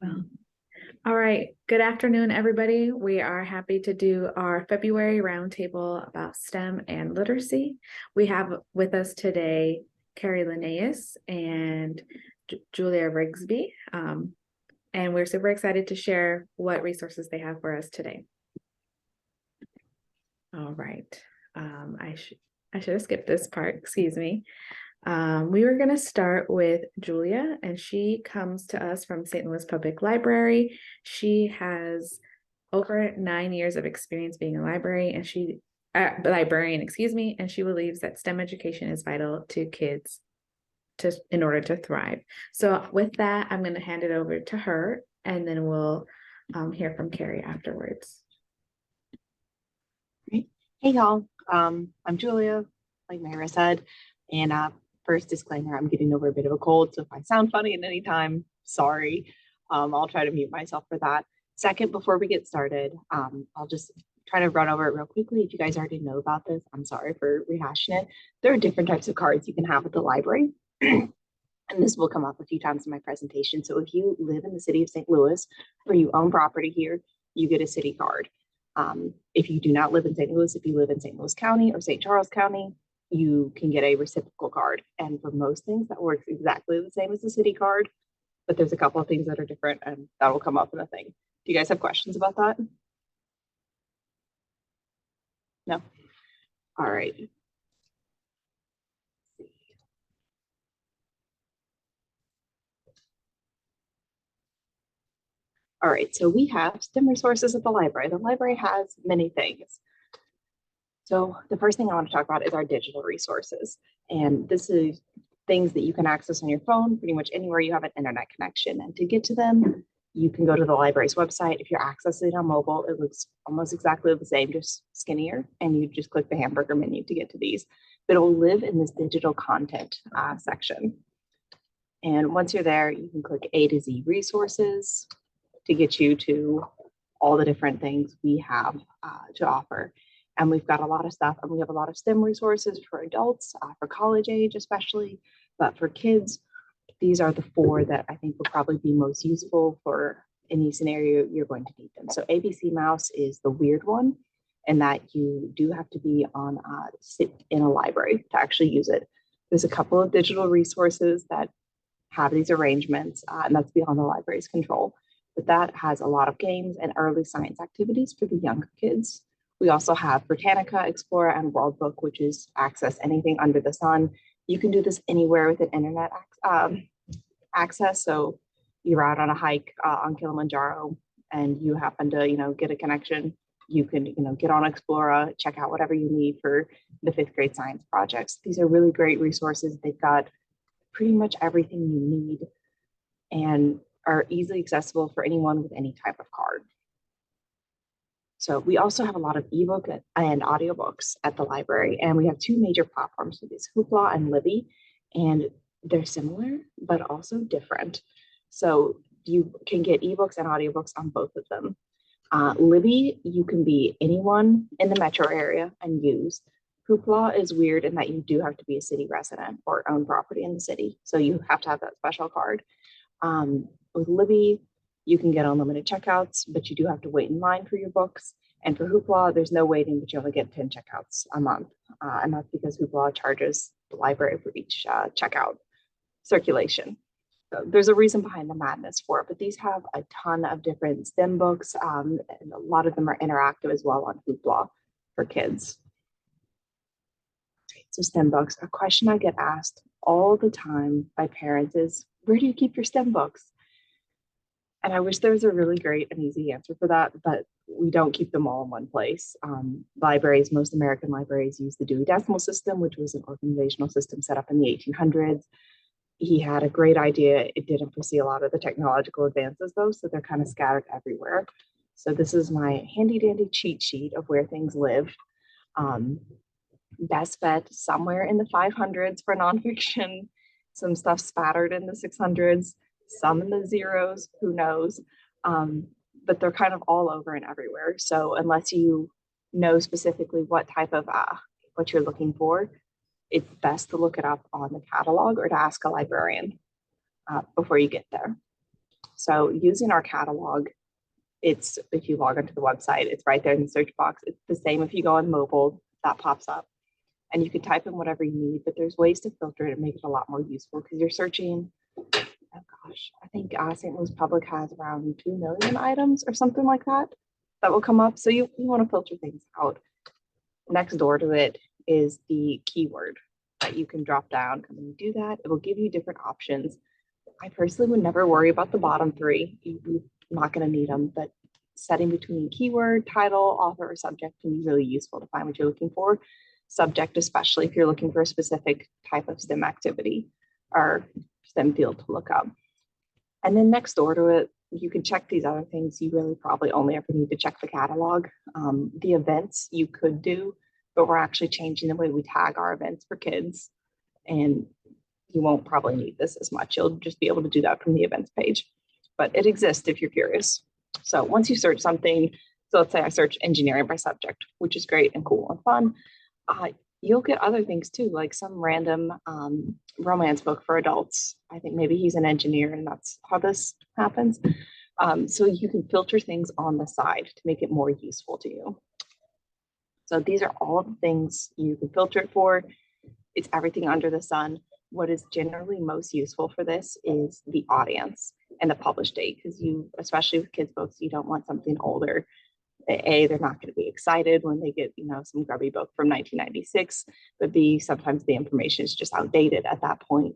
Well, all right. Good afternoon, everybody. We are happy to do our February roundtable about STEM and literacy. We have with us today Carrie Launius and Julia Rigsby, and we're super excited to share what resources they have for us today. All right. I should have skipped this part. Excuse me. We were going to start with Julia, and she comes to us from St. Louis Public Library. She has over 9 years of experience being a librarian, and she believes that STEM education is vital to kids in order to thrive. So with that, I'm going to hand it over to her, and then we'll hear from Carrie afterwards. Great. Hey y'all, I'm Julia, like Myra said, and first disclaimer, I'm getting over a bit of a cold, so if I sound funny at any time, sorry. I'll try to mute myself for that. Second, before we get started, I'll just try to run over it real quickly. If you guys already know about this, I'm sorry for rehashing it. There are different types of cards you can have at the library, and this will come up a few times in my presentation. So if you live in the city of St. Louis or you own property here, you get a city card. If you do not live in St. Louis, if you live in St. Louis County or St. Charles County, you can get a reciprocal card. And for most things, that works exactly the same as the city card, but there's a couple of things that are different, and that will come up in the thing. Do you guys have questions about that? No? All right. All right, so we have STEM resources at the library. The library has many things. So the first thing I want to talk about is our digital resources. And this is things that you can access on your phone, pretty much anywhere you have an internet connection. And to get to them, you can go to the library's website. If you're accessing it on mobile, it looks almost exactly the same, just skinnier. And you just click the hamburger menu to get to these. But it'll live in this digital content section. And once you're there, you can click A to Z resources to get you to all the different things we have to offer. And we've got a lot of stuff, and we have a lot of STEM resources for adults, for college age especially, but for kids, these are the 4 that I think will probably be most useful for any scenario you're going to need them. So ABC Mouse is the weird one, and that you do have to be on sit in a library to actually use it. There's a couple of digital resources that have these arrangements, and that's beyond the library's control. But that has a lot of games and early science activities for the younger kids. We also have Britannica, Explorer, and World Book, which is access anything under the sun. You can do this anywhere with an internet access. So you're out on a hike on Kilimanjaro and you happen to, get a connection. You can, get on Explorer, check out whatever you need for the 5th grade science projects. These are really great resources. They've got pretty much everything you need and are easily accessible for anyone with any type of card. So we also have a lot of ebook and audiobooks at the library, and we have 2 major platforms for these, Hoopla and Libby, and they're similar, but also different. So you can get ebooks and audiobooks on both of them. Libby, you can be anyone in the metro area and use. Hoopla is weird in that you do have to be a city resident or own property in the city. So you have to have that special card. With Libby, you can get unlimited checkouts, but you do have to wait in line for your books. And for Hoopla, there's no waiting, but you only get 10 checkouts a month. And that's because Hoopla charges the library for each checkout circulation. So there's a reason behind the madness for it, but these have a ton of different STEM books, and a lot of them are interactive as well on Hoopla for kids. So STEM books, a question I get asked all the time by parents is, where do you keep your STEM books? And I wish there was a really great and easy answer for that, but we don't keep them all in one place. Libraries, most American libraries use the Dewey Decimal System, which was an organizational system set up in the 1800s. He had a great idea. It didn't foresee a lot of the technological advances though, so they're kind of scattered everywhere. So this is my handy dandy cheat sheet of where things live. Best bet somewhere in the 500s for nonfiction, some stuff spattered in the 600s, some in the zeros, who knows, but they're kind of all over and everywhere. So unless you know specifically what type of what you're looking for, it's best to look it up on the catalog or to ask a librarian before you get there. So using our catalog, it's, if you log onto the website, it's right there in the search box. It's the same if you go on mobile, that pops up. And you can type in whatever you need, but there's ways to filter it and make it a lot more useful because you're searching, oh gosh, I think St. Louis Public has around 2 million items or something like that that will come up. So you want to filter things out. Next door to it is the keyword that you can drop down. And when you do that, it will give you different options. I personally would never worry about the bottom 3. You're not going to need them, but setting between keyword, title, author, or subject can be really useful to find what you're looking for. Subject, especially if you're looking for a specific type of STEM activity or STEM field to look up. And then next door to it, you can check these other things. You really probably only ever need to check the catalog. The events you could do, but we're actually changing the way we tag our events for kids. And you won't probably need this as much. You'll just be able to do that from the events page, but it exists if you're curious. So once you search something, so let's say I search engineering by subject, which is great and cool and fun. You'll get other things too, like some random romance book for adults. I think maybe he's an engineer and that's how this happens. So you can filter things on the side to make it more useful to you. So these are all the things you can filter it for. It's everything under the sun. What is generally most useful for this is the audience and the published date, because you, especially with kids books, you don't want something older. A, they're not going to be excited when they get, some grubby book from 1996, but B, sometimes the information is just outdated at that point.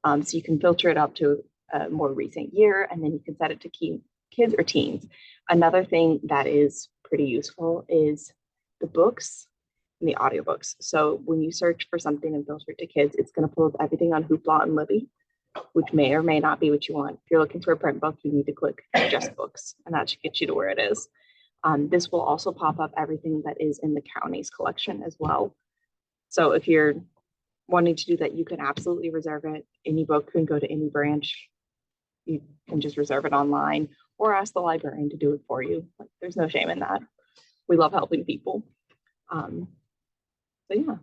So you can filter it up to a more recent year, and then you can set it to kids or teens. Another thing that is pretty useful is the books and the audiobooks. So when you search for something and filter it to kids, it's going to pull up everything on Hoopla and Libby, which may or may not be what you want. If you're looking for a print book, you need to click just books, and that should get you to where it is. This will also pop up everything that is in the county's collection as well. So if you're wanting to do that, you can absolutely reserve it. Any book can go to any branch. You can just reserve it online or ask the librarian to do it for you. There's no shame in that. We love helping people. So yeah.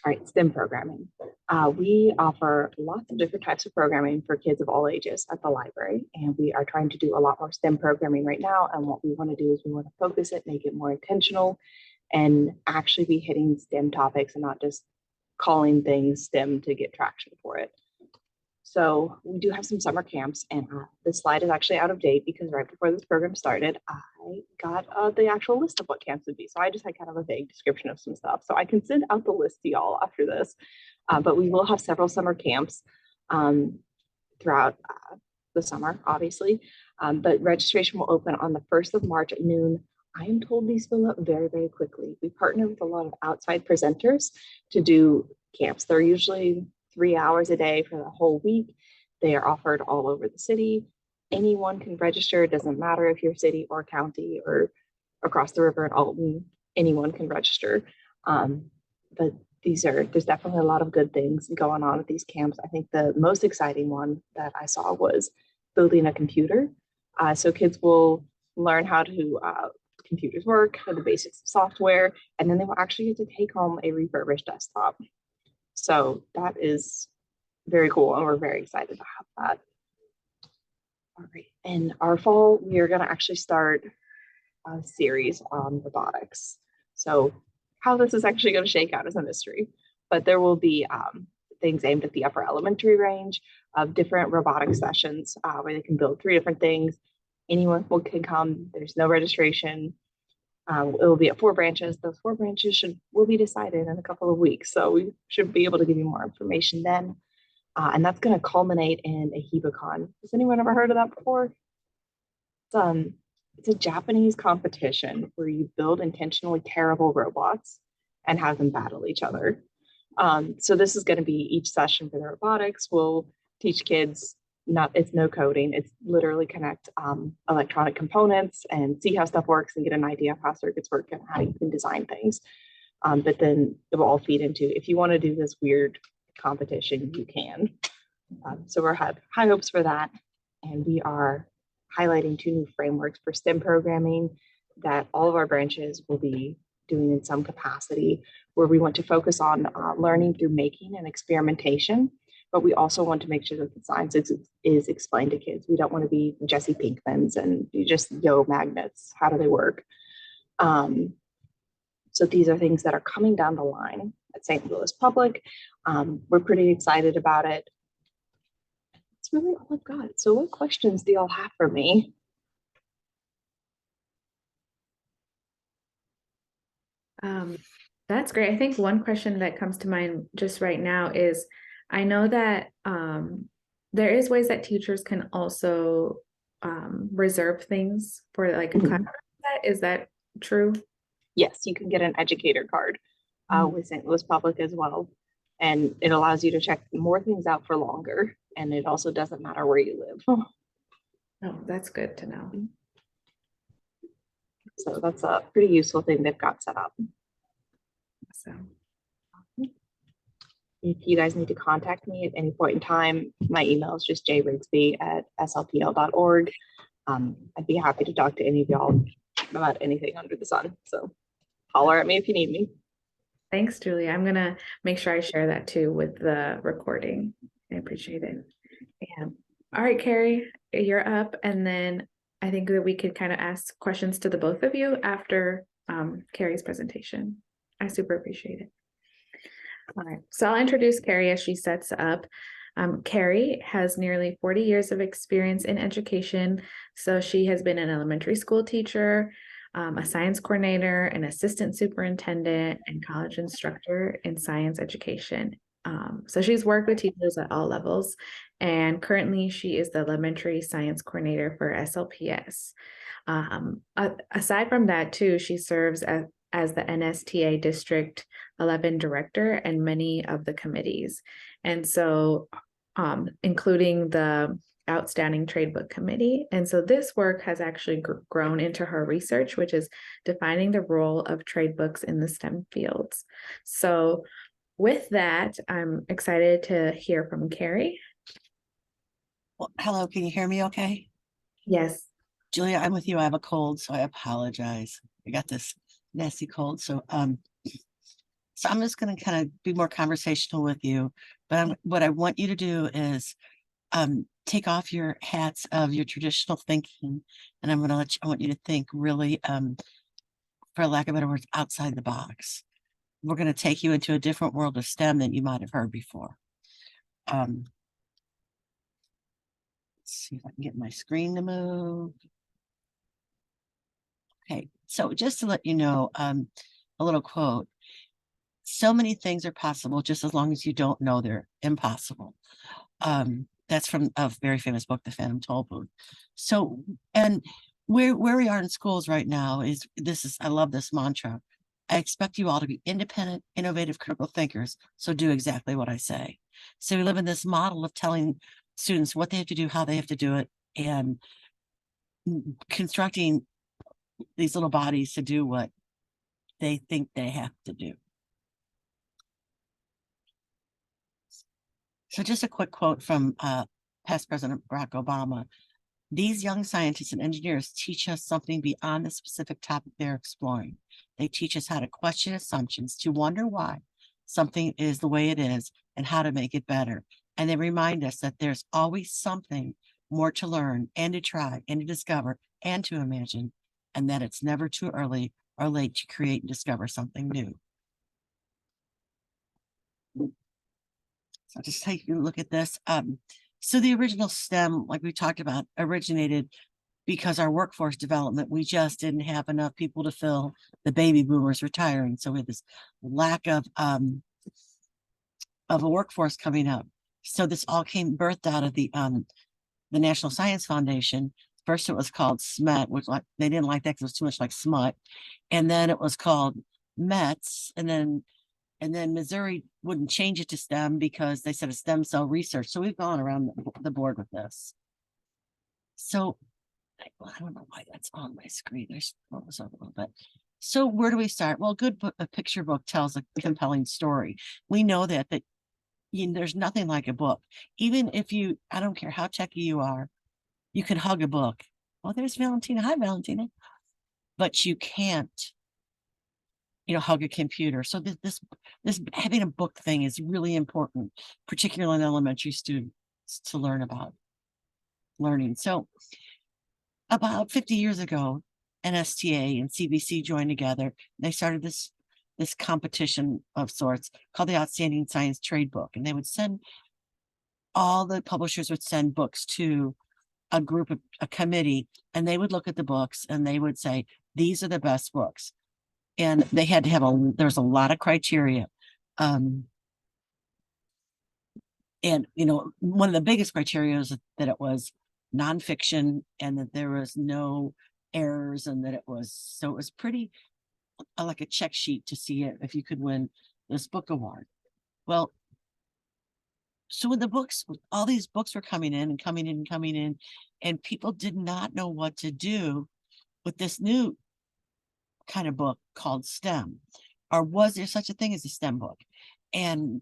All right, STEM programming. We offer lots of different types of programming for kids of all ages at the library, and we are trying to do a lot more STEM programming right now. And what we want to do is we want to focus it, make it more intentional, and actually be hitting STEM topics and not just calling things STEM to get traction for it. So we do have some summer camps, and this slide is actually out of date because right before this program started, I got the actual list of what camps would be. So I just had kind of a vague description of some stuff. So I can send out the list to y'all after this, but we will have several summer camps throughout the summer, obviously. But registration will open on the 1st of March at noon. I am told these fill up very, very quickly. We partner with a lot of outside presenters to do camps. They're usually 3 hours a day for the whole week. They are offered all over the city. Anyone can register. It doesn't matter if you're city or county or across the river in Alton, anyone can register. But there's definitely a lot of good things going on at these camps. I think the most exciting one that I saw was building a computer. So kids will learn how to computers work, how the basics of software, and then they will actually get to take home a refurbished desktop. So that is very cool, and we're very excited to have that. All right, in our fall, we are going to actually start a series on robotics. So how this is actually going to shake out is a mystery, but there will be things aimed at the upper elementary range of different robotic sessions where they can build 3 different things. Anyone can come. There's no registration. It will be at 4 branches. Those 4 branches will be decided in a couple of weeks. So we should be able to give you more information then. And that's going to culminate in a HebaCon. Has anyone ever heard of that before? It's a Japanese competition where you build intentionally terrible robots and have them battle each other. So this is going to be each session for the robotics. We'll teach kids, it's no coding. It's literally connect electronic components and see how stuff works and get an idea of how circuits work and how you can design things. But then it will all feed into, if you want to do this weird competition, you can. So we're have high hopes for that. And we are highlighting 2 new frameworks for STEM programming that all of our branches will be doing in some capacity, where we want to focus on learning through making and experimentation, but we also want to make sure that the science is explained to kids. We don't want to be Jesse Pinkmans and you just yo magnets. How do they work? So these are things that are coming down the line at St. Louis Public. We're pretty excited about it. That's really all I've got. So what questions do y'all have for me? That's great. I think one question that comes to mind just right now is, I know that there is ways that teachers can also reserve things for like a class. Is that true? Yes, you can get an educator card with St. Louis Public as well. And it allows you to check more things out for longer. And it also doesn't matter where you live. Oh, that's good to know. So that's a pretty useful thing they've got set up. So if you guys need to contact me at any point in time, my email is just jrigsby@slpl.org. I'd be happy to talk to any of y'all about anything under the sun. So holler at me if you need me. Thanks, Julie. I'm gonna make sure I share that too with the recording. I appreciate it. Yeah. All right, Carrie, you're up. And then I think that we could kind of ask questions to the both of you after Carrie's presentation. I super appreciate it. All right, so I'll introduce Carrie as she sets up. Carrie has nearly 40 years of experience in education. So she has been an elementary school teacher, a science coordinator, an assistant superintendent, and college instructor in science education. So she's worked with teachers at all levels, and currently she is the elementary science coordinator for SLPS. Aside from that too, she serves as the NSTA District 11 director and many of the committees. And so including the Outstanding Trade Book Committee. And so this work has actually grown into her research, which is defining the role of trade books in the STEM fields. So with that, I'm excited to hear from Carrie. Well, hello, can you hear me okay? Yes. Julia, I'm with you. I have a cold, so I apologize. I got this nasty cold. So I'm just going to kind of be more conversational with you. But what I want you to do is take off your hats of your traditional thinking, and I want you to think really, for lack of better words, outside the box. We're going to take you into a different world of STEM than you might have heard before. Let's see if I can get my screen to move. Okay, so just to let you know, a little quote. So many things are possible just as long as you don't know they're impossible. That's from a very famous book, The Phantom Tollbooth. So, and where we are in schools right now I love this mantra. I expect you all to be independent, innovative, critical thinkers. So do exactly what I say. So we live in this model of telling students what they have to do, how they have to do it, and constructing these little bodies to do what they think they have to do. So just a quick quote from past President Barack Obama. These young scientists and engineers teach us something beyond the specific topic they're exploring. They teach us how to question assumptions, to wonder why something is the way it is, and how to make it better. And they remind us that there's always something more to learn and to try and to discover and to imagine, and that it's never too early or late to create and discover something new. So just take a look at this. So the original STEM, like we talked about, originated because our workforce development, we just didn't have enough people to fill the baby boomers retiring. So we had this lack of a workforce coming up. So this all came birthed out of the National Science Foundation. First it was called SMET, which they didn't like that because it was too much like smut. And then it was called METS, and then Missouri wouldn't change it to STEM because they said a stem cell research. So we've gone around the board with this. So I don't know why that's on my screen. I should pull this up a little bit. So where do we start? Well, a picture book tells a compelling story. We know that there's nothing like a book. Even if I don't care how techy you are, you can hug a book. Well, there's Valentina. Hi, Valentina. But you can't hug a computer. So this having a book thing is really important, particularly in elementary students, to learn about learning. So about 50 years ago, NSTA and CBC joined together. They started this competition of sorts called the Outstanding Science Trade Book. And they would all the publishers would send books to a committee, and they would look at the books and they would say, these are the best books. And they had to have there's a lot of criteria. And one of the biggest criteria is that it was nonfiction and that there was no errors, and that it was pretty like a check sheet to see if you could win this book award. Well, so when all these books were coming in and coming in and coming in, and people did not know what to do with this new kind of book called STEM, or was there such a thing as a STEM book? And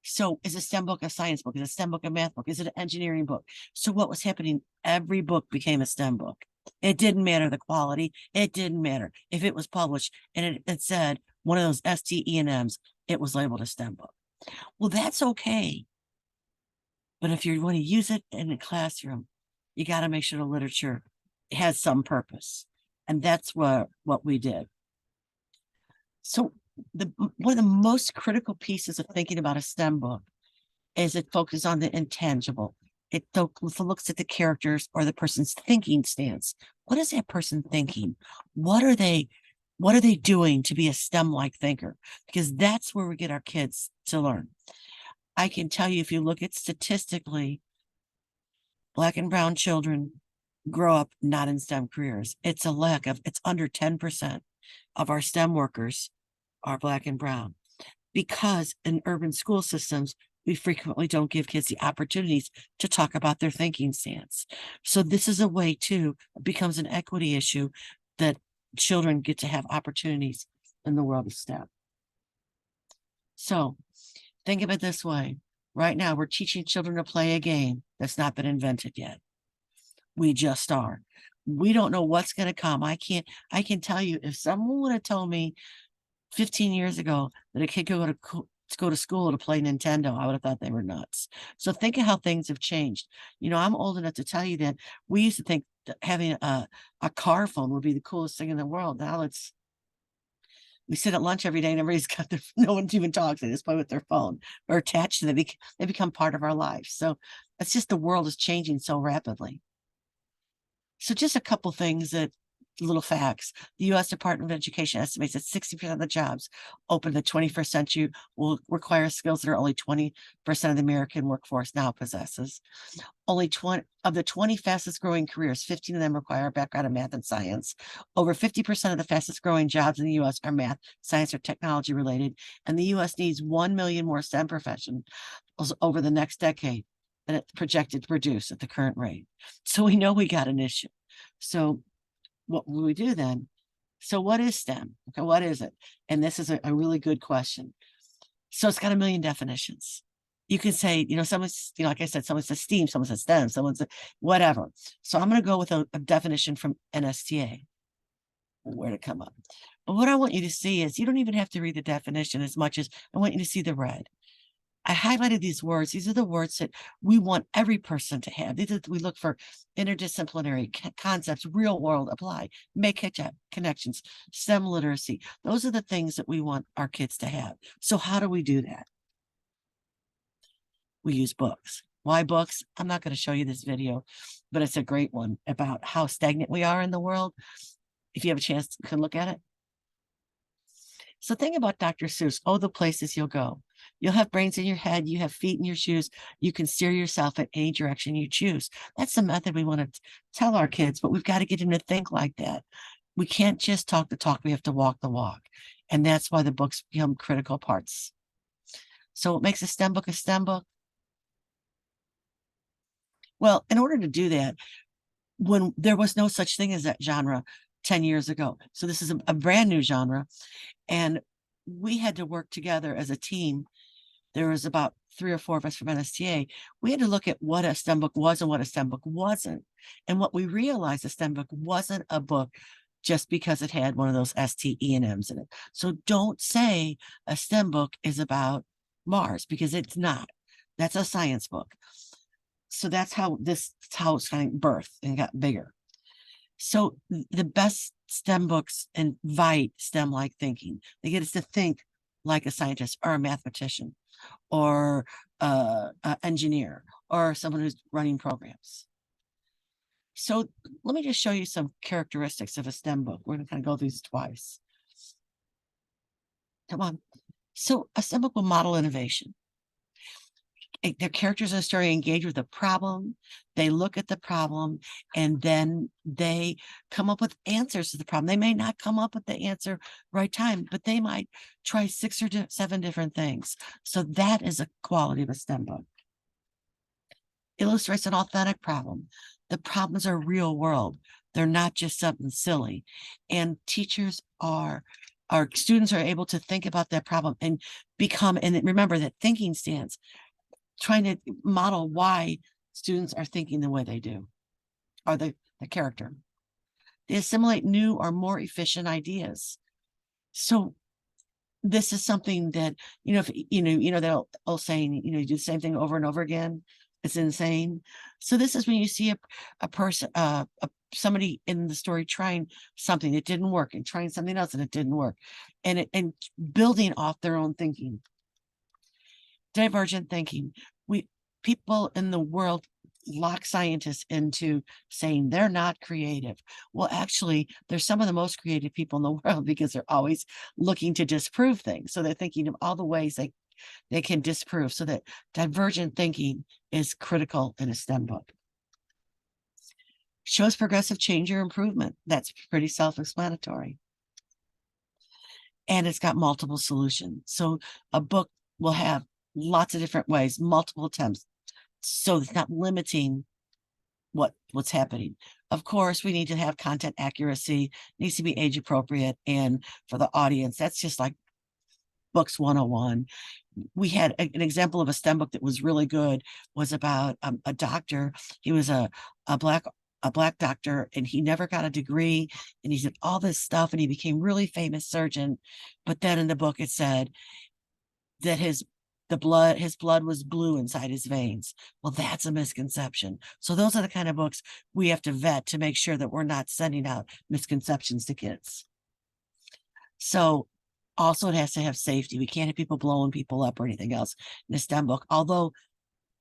so is a STEM book a science book? Is a STEM book a math book? Is it an engineering book? So what was happening? Every book became a STEM book. It didn't matter the quality. It didn't matter if it was published and it said one of those STEMs, it was labeled a STEM book. Well, that's okay. But if you want to use it in a classroom, you got to make sure the literature has some purpose. And that's what we did. So one of the most critical pieces of thinking about a STEM book is it focuses on the intangible. It looks at the characters or the person's thinking stance. What is that person thinking? What are they doing to be a STEM-like thinker? Because that's where we get our kids to learn. I can tell you, if you look at statistically, Black and brown children grow up not in STEM careers. It's under 10% of our STEM workers are Black and brown, because in urban school systems, we frequently don't give kids the opportunities to talk about their thinking stance. So this is a way too, it becomes an equity issue, that children get to have opportunities in the world of STEM. So think of it this way. Right now, we're teaching children to play a game that's not been invented yet. We just are. We don't know what's going to come. I can tell you, if someone would have told me 15 years ago that a kid could go to school to play Nintendo, I would have thought they were nuts. So think of how things have changed. I'm old enough to tell you that we used to think that having a car phone would be the coolest thing in the world. Now we sit at lunch every day and everybody's got no one even talks. They just play with their phone or attached to them. They become part of our lives. So it's just the world is changing so rapidly. So just a couple things little facts. The U.S. Department of Education estimates that 60% of the jobs open in the 21st century will require skills that are only 20% of the American workforce now possesses. Only 20 of the 20 fastest growing careers, 15 of them require a background in math and science. Over 50% of the fastest growing jobs in the U.S. are math, science, or technology related. And the U.S. needs 1 million more STEM professionals over the next decade than it's projected to produce at the current rate. So we know we got an issue. So what will we do then? So what is STEM? Okay, what is it? And this is a really good question. So it's got a million definitions. You can say, someone's, like I said, someone says STEAM, someone says STEM, someone says whatever. So I'm going to go with a definition from NSTA, where to come up. But what I want you to see is, you don't even have to read the definition as much as I want you to see the red. I highlighted these words. These are the words that we want every person to have. We look for interdisciplinary concepts, real world apply, make connections, STEM literacy. Those are the things that we want our kids to have. So how do we do that? We use books. Why books? I'm not going to show you this video, but it's a great one about how stagnant we are in the world. If you have a chance, you can look at it. So think about Dr. Seuss. Oh, the places you'll go. You'll have brains in your head. You have feet in your shoes. You can steer yourself in any direction you choose. That's the method we want to tell our kids, but we've got to get them to think like that. We can't just talk the talk. We have to walk the walk. And that's why the books become critical parts. So what makes a STEM book a STEM book? Well, in order to do that, when there was no such thing as that genre 10 years ago. So this is a brand new genre. And we had to work together as a team. There was about 3 or 4 of us from NSTA. We had to look at what a STEM book was and what a STEM book wasn't. And what we realized, a STEM book wasn't a book just because it had one of those ST, E, and M's in it. So don't say a STEM book is about Mars, because it's not. That's a science book. So that's how it's kind of birthed and got bigger. So the best STEM books invite STEM-like thinking. They get us to think like a scientist or a mathematician or an engineer or someone who's running programs. So let me just show you some characteristics of a STEM book. We're going to kind of go through these twice. Come on. So a STEM book will model innovation. Their characters in the story engage with the problem. They look at the problem and then they come up with answers to the problem. They may not come up with the answer right time, but they might try 6 or 7 different things. So that is a quality of a STEM book. Illustrates an authentic problem. The problems are real world. They're not just something silly. And our students are able to think about that problem and remember that thinking stands, trying to model why students are thinking the way they do, or the character. They assimilate new or more efficient ideas. So this is something that, if that old saying, you do the same thing over and over again, it's insane. So this is when you see a person, somebody in the story trying something, it didn't work, and trying something else and it didn't work, and building off their own thinking. Divergent thinking. People in the world lock scientists into saying they're not creative. Well, actually, they're some of the most creative people in the world, because they're always looking to disprove things. So they're thinking of all the ways they can disprove. So that divergent thinking is critical in a STEM book. Shows progressive change or improvement. That's pretty self-explanatory. And it's got multiple solutions. So a book will have lots of different ways, multiple attempts. So it's not limiting what's happening. Of course, we need to have content accuracy, it needs to be age appropriate, and for the audience, that's just like books 101. We had an example of a STEM book that was really good, was about a doctor. He was a black doctor, and he never got a degree, and he did all this stuff, and he became really famous surgeon. But then in the book it said that his blood was blue inside his veins. Well, that's a misconception. So those are the kind of books we have to vet to make sure that we're not sending out misconceptions to kids. So also it has to have safety. We can't have people blowing people up or anything else in a STEM book, although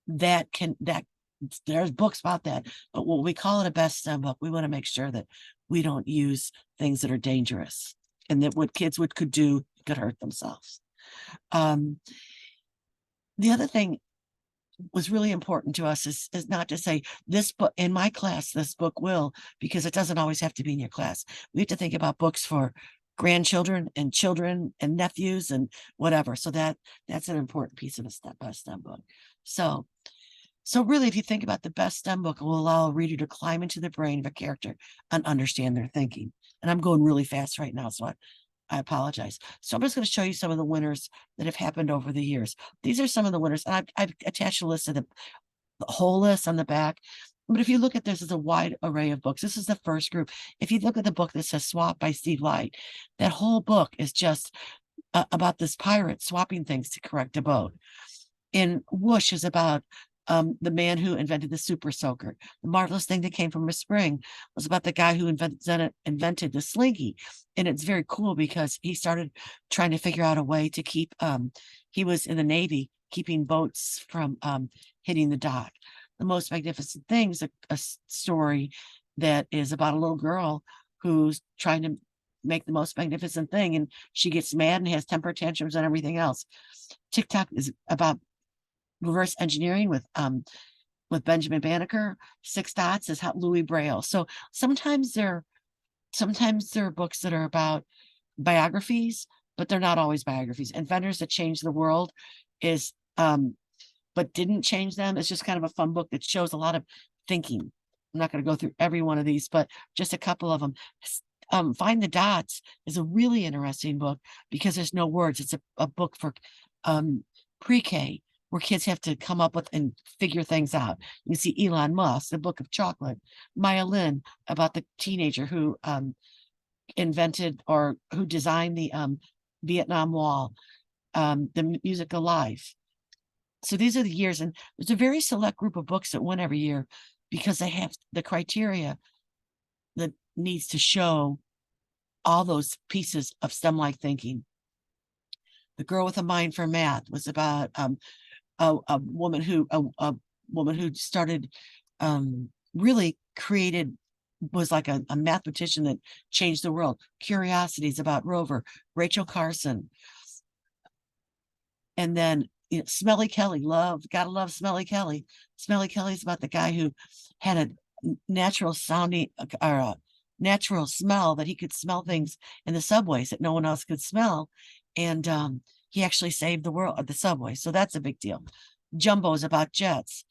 there's books about that. But when we call it a best STEM book, we want to make sure that we don't use things that are dangerous, and that what kids could do could hurt themselves. The other thing was really important to us is not to say this book in my class, this book will, because it doesn't always have to be in your class. We have to think about books for grandchildren and children and nephews and whatever. So that's an important piece of a STEM book. So really, if you think about the best STEM book, it will allow a reader to climb into the brain of a character and understand their thinking. And I'm going really fast right now, so I apologize. So I'm just going to show you some of the winners that have happened over the years. These are some of the winners. And I've attached a list of the whole list on the back. But if you look at this, as a wide array of books. This is the first group. If you look at the book that says Swap by Steve Light, that whole book is just about this pirate swapping things to correct a boat. And Whoosh is about the man who invented the super soaker. The marvelous thing that came from a spring was about the guy who invented the slinky. And it's very cool because he started trying to figure out a way to keep, he was in the Navy, keeping boats from hitting the dock. The Most Magnificent Thing is a story that is about a little girl who's trying to make the most magnificent thing, and she gets mad and has temper tantrums and everything else. TikTok is about reverse engineering with Benjamin Banneker. Six Dots is how Louis Braille. So sometimes there are books that are about biographies, but they're not always biographies. Inventors That Changed the World is but didn't change them. It's just kind of a fun book that shows a lot of thinking. I'm not going to go through every one of these, but just a couple of them. Find the Dots is a really interesting book because there's no words. It's a book for pre-K, where kids have to come up with and figure things out. You can see Elon Musk, The Book of Chocolate, Maya Lin, about the teenager who invented or who designed the Vietnam Wall, the music Alive. So these are the years, and there's a very select group of books that win every year because they have the criteria that needs to show all those pieces of STEM-like thinking. The Girl with a Mind for Math was about a woman who started really created, was like a mathematician that changed the world. Curiosities about Rover, Rachel Carson. And then Smelly Kelly, gotta love Smelly Kelly. Smelly Kelly's about the guy who had a natural sounding or a natural smell, that he could smell things in the subways that no one else could smell. And he actually saved the world at the subway. So that's a big deal. Jumbo's about jets.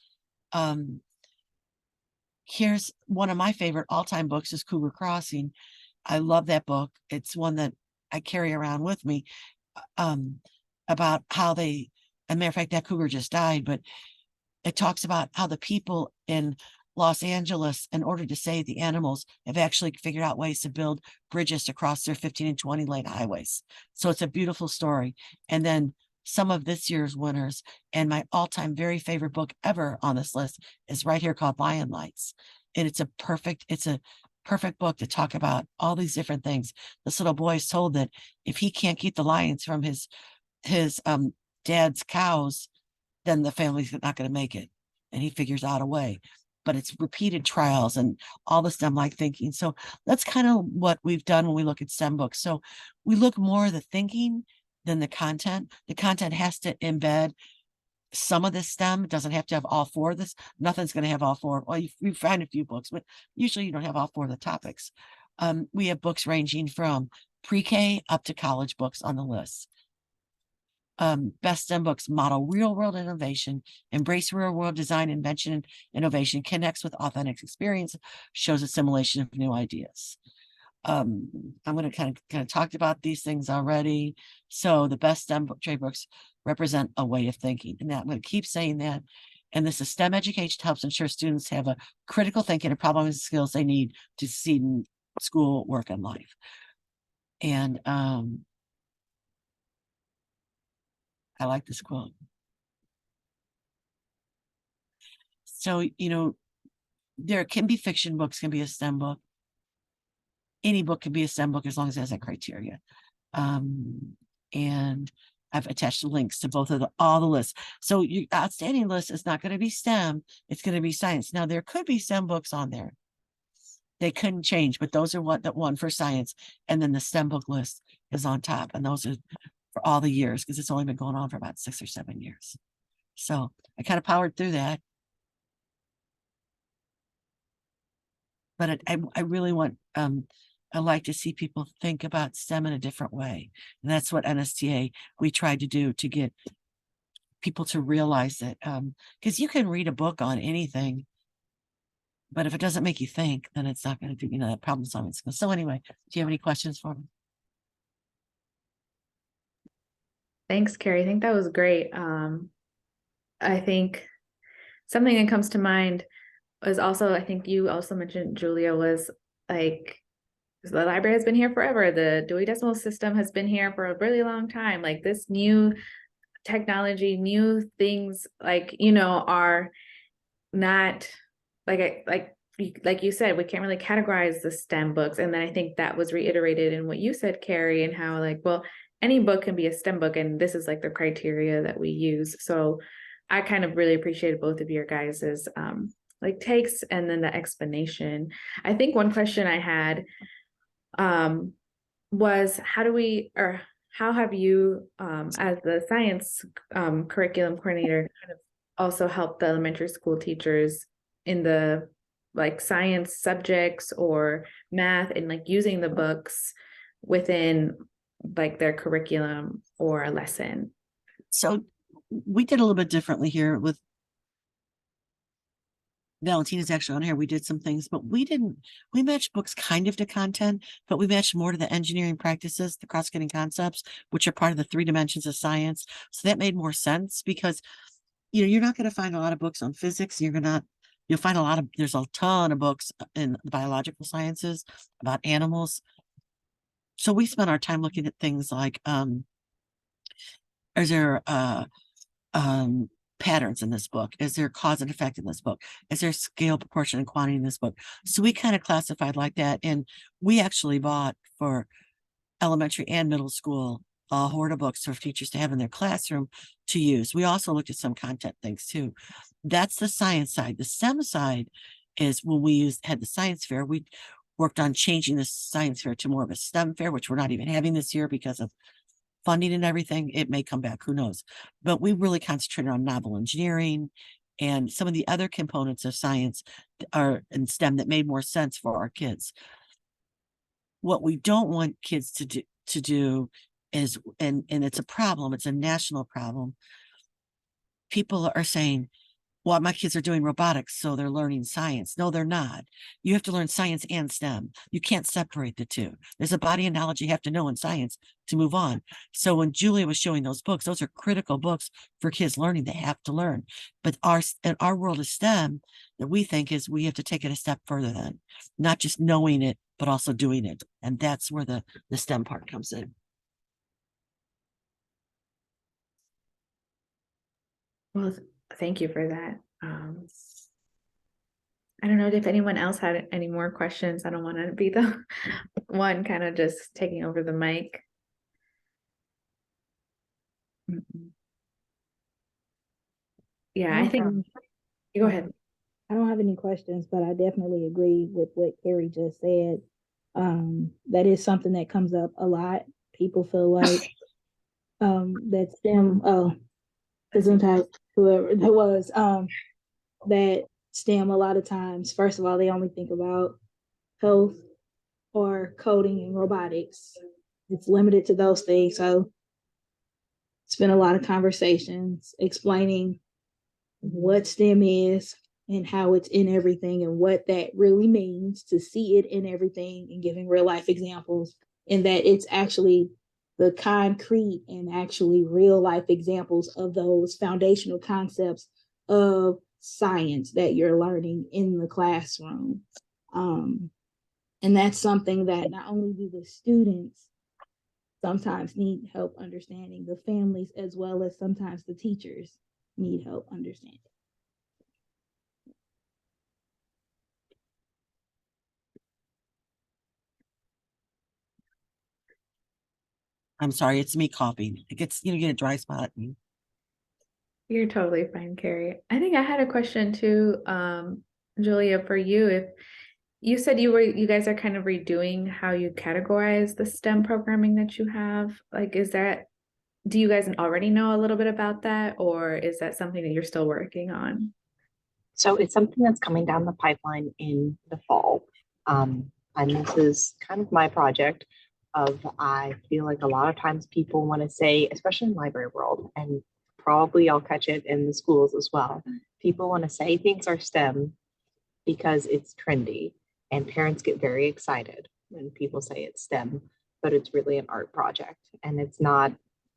Here's one of my favorite all-time books is Cougar Crossing. I love that book. It's one that I carry around with me, about how they, as a matter of fact, that cougar just died, but it talks about how the people in Los Angeles, in order to save the animals, have actually figured out ways to build bridges to cross their 15 and 20 lane highways. So it's a beautiful story. And then some of this year's winners, and my all-time very favorite book ever on this list is right here, called Lion Lights. And it's a perfect book to talk about all these different things. This little boy is told that if he can't keep the lions from his dad's cows, then the family's not going to make it. And he figures out a way. But it's repeated trials and all the STEM-like thinking. So that's kind of what we've done when we look at STEM books. So we look more at the thinking than the content. The content has to embed some of this STEM. It doesn't have to have all four of this. Nothing's going to have all four. Well, you find a few books, but usually you don't have all four of the topics. We have books ranging from pre-K up to college books on the list. Best STEM books model real world innovation, embrace real world design, invention, and innovation, connects with authentic experience, shows assimilation of new ideas. I'm going to kind of talked about these things already. So the best STEM trade books represent a way of thinking, and that I'm going to keep saying that. And this is STEM education helps ensure students have a critical thinking and problem skills they need to succeed in school, work, and life. And I like this quote. So, there can be fiction books, can be a STEM book. Any book can be a STEM book as long as it has that criteria. And I've attached links to both of all the lists. So your outstanding list is not going to be STEM, it's going to be science. Now, there could be STEM books on there. They couldn't change, but those are that one for science. And then the STEM book list is on top. And those are for all the years, because it's only been going on for about 6 or 7 years. So I kind of powered through that. But I really want, I like to see people think about STEM in a different way. And that's what NSTA, we tried to do, to get people to realize that, because you can read a book on anything, but if it doesn't make you think, then it's not going to do, that problem solving skill. So anyway, do you have any questions for me? Thanks, Carrie. I think that was great. I think something that comes to mind was also, I think you also mentioned, Julia, was like, the library has been here forever. The Dewey Decimal System has been here for a really long time. Like, this new technology, new things, are not like you said, we can't really categorize the STEM books. And then I think that was reiterated in what you said, Carrie, and how any book can be a STEM book, and this is like the criteria that we use. So I kind of really appreciated both of your guys's takes and then the explanation. I think one question I had was, how have you, as the science curriculum coordinator, kind of also helped the elementary school teachers in the science subjects or math, and using the books within their curriculum or a lesson? So we did a little bit differently here with Valentina's actually on here. We did some things, but we matched books kind of to content, but we matched more to the engineering practices, the cross-cutting concepts, which are part of the 3 dimensions of science. So that made more sense, because, you're not going to find a lot of books on physics. You'll find there's a ton of books in the biological sciences about animals. So we spent our time looking at things like, is there patterns in this book? Is there cause and effect in this book? Is there scale, proportion, and quantity in this book? So we kind of classified like that. And we actually bought for elementary and middle school a hoard of books for teachers to have in their classroom to use. We also looked at some content things too. That's the science side. The STEM side is when we had the science fair, we worked on changing the science fair to more of a STEM fair, which we're not even having this year because of funding and everything. It may come back, who knows? But we really concentrated on novel engineering and some of the other components of science are in STEM that made more sense for our kids. What we don't want kids to do is, and it's a problem, it's a national problem. People are saying, well, my kids are doing robotics, so they're learning science. No, they're not. You have to learn science and STEM. You can't separate the two. There's a body of knowledge you have to know in science to move on. So when Julia was showing those books, those are critical books for kids learning. They have to learn. But our world of STEM that we think is we have to take it a step further than not just knowing it, but also doing it. And that's where the STEM part comes in. Well, thank you for that. I don't know if anyone else had any more questions. I don't want to be the one kind of just taking over the mic. Yeah, I think, you go ahead. I don't have any questions, but I definitely agree with what Carrie just said. That is something that comes up a lot. People feel like that STEM, whoever that was, that STEM a lot of times, first of all, they only think about health or coding and robotics. It's limited to those things. So it's been a lot of conversations explaining what STEM is and how it's in everything and what that really means to see it in everything and giving real life examples, and that it's actually the concrete and actually real life examples of those foundational concepts of science that you're learning in the classroom. And that's something that not only do the students sometimes need help understanding, the families as well as sometimes the teachers need help understanding. I'm sorry, it's me coughing. It gets, you get a dry spot. You're totally fine, Carrie. I think I had a question too, Julia, for you. If you said you guys are kind of redoing how you categorize the STEM programming that you have, like, do you guys already know a little bit about that, or is that something that you're still working on? So it's something that's coming down the pipeline in the fall. And this is kind of my project I feel like a lot of times people want to say, especially in library world, and probably I'll catch it in the schools as well. People want to say things are STEM because it's trendy, and parents get very excited when people say it's STEM, but it's really an art project, and it's not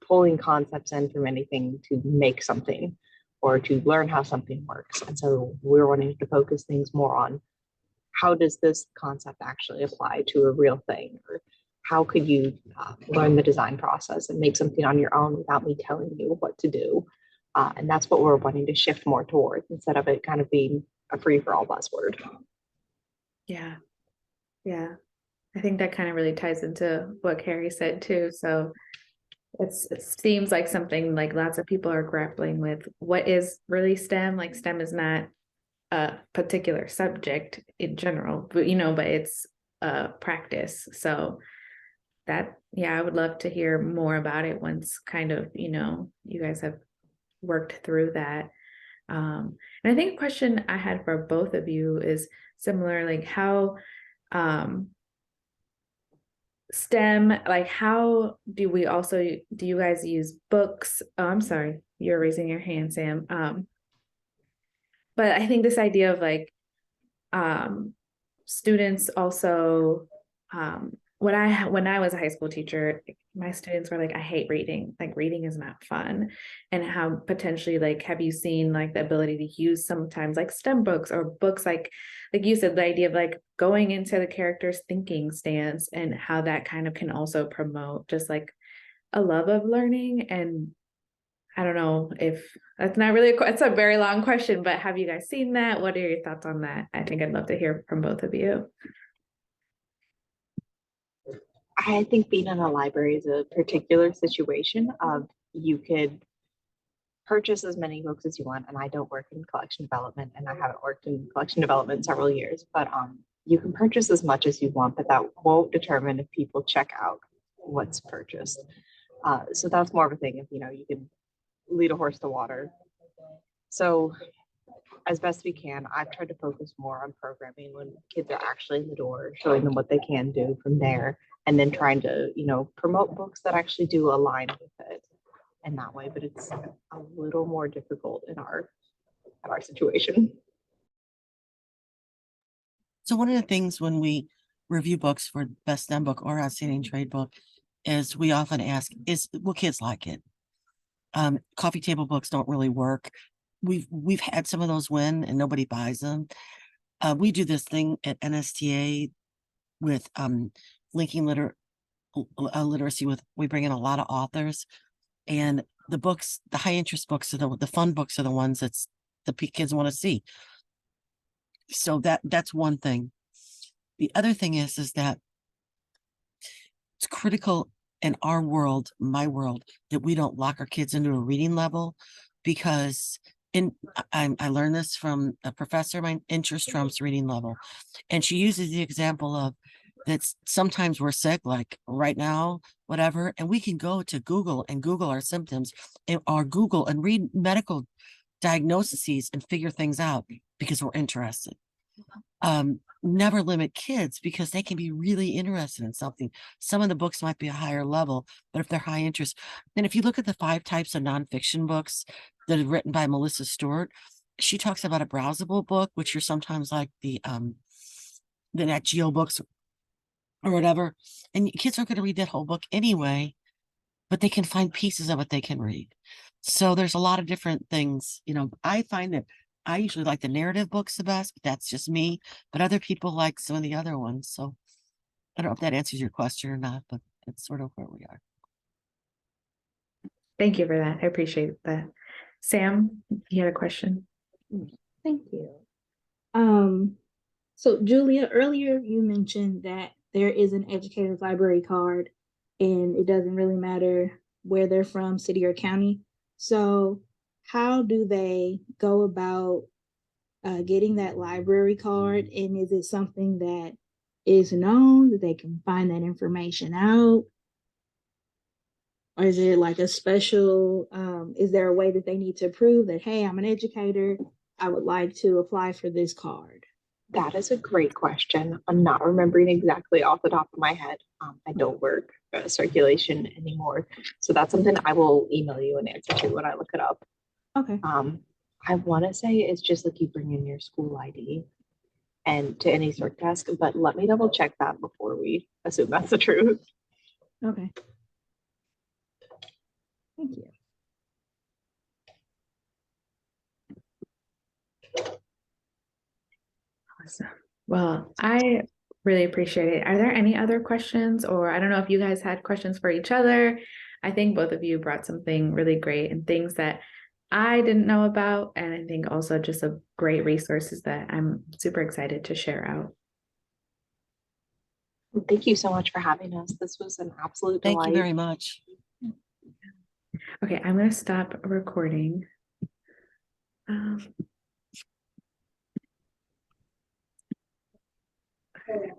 pulling concepts in from anything to make something or to learn how something works. And so we're wanting to focus things more on how does this concept actually apply to a real thing, or how could you learn the design process and make something on your own without me telling you what to do. And that's what we're wanting to shift more towards, instead of it kind of being a free-for-all buzzword. Yeah. I think that kind of really ties into what Carrie said too. So it seems like something like lots of people are grappling with what is really STEM. Like STEM is not a particular subject in general, but it's a practice. So that, I would love to hear more about it once kind of, you guys have worked through that. And I think a question I had for both of you is similar, like how STEM, like how do you guys use books? Oh, I'm sorry, you're raising your hand, Sam. But I think this idea of like students also, when I was a high school teacher, my students were like, I hate reading, like reading is not fun. And how potentially, like, have you seen like the ability to use sometimes like STEM books or books like you said, the idea of like going into the character's thinking stance and how that kind of can also promote just like a love of learning. And I don't know if that's not really it's a very long question, but have you guys seen that? What are your thoughts on that? I think I'd love to hear from both of you. I think being in a library is a particular situation of you could purchase as many books as you want. And I don't work in collection development, and I haven't worked in collection development in several years, but you can purchase as much as you want, but that won't determine if people check out what's purchased. So that's more of a thing if, you know, you can lead a horse to water. So as best we can, I've tried to focus more on programming when kids are actually in the door, showing them what they can do from there, and then trying to, you know, promote books that actually do align with it in that way. But it's a little more difficult in our situation. So one of the things when we review books for best STEM book or outstanding trade book is we often ask, will kids like it? Coffee table books don't really work. We've had some of those win and nobody buys them. We do this thing at NSTA with linking literacy with, we bring in a lot of authors, and the books, the high interest books are the fun books are the ones that's the kids want to see. So that's one thing. The other thing is that it's critical in our world, my world, that we don't lock our kids into a reading level, because I learned this from a professor. My interest trumps reading level, and she uses the example of that sometimes we're sick, like right now, whatever, and we can go to Google and Google our symptoms, or Google and read medical diagnoses and figure things out because we're interested. Never limit kids, because they can be really interested in something. Some of the books might be a higher level, but if they're high interest, then if you look at the 5 types of nonfiction books that are written by Melissa Stewart, she talks about a browsable book, which are sometimes like the Nat Geo books or whatever, and kids are going to read that whole book anyway, but they can find pieces of it they can read. So there's a lot of different things. You know, I find that I usually like the narrative books the best, but that's just me. But other people like some of the other ones. So I don't know if that answers your question or not, but that's sort of where we are. Thank you for that. I appreciate that. Sam, you had a question? Thank you. So Julia, earlier you mentioned that there is an educator's library card and it doesn't really matter where they're from, city or county. So how do they go about getting that library card? And is it something that is known that they can find that information out? Or is it like a special, is there a way that they need to prove that, hey, I'm an educator, I would like to apply for this card? That is a great question. I'm not remembering exactly off the top of my head. I don't work circulation anymore. So that's something I will email you an answer to when I look it up. Okay. I want to say it's just like you bring in your school ID and to any circ desk, but let me double check that before we assume that's the truth. Okay. Thank you. Awesome. Well, I really appreciate it. Are there any other questions? Or I don't know if you guys had questions for each other. I think both of you brought something really great and things that I didn't know about. And I think also just a great resources that I'm super excited to share out. Thank you so much for having us. This was an absolute delight. Thank you very much. Okay, I'm going to stop recording. Okay.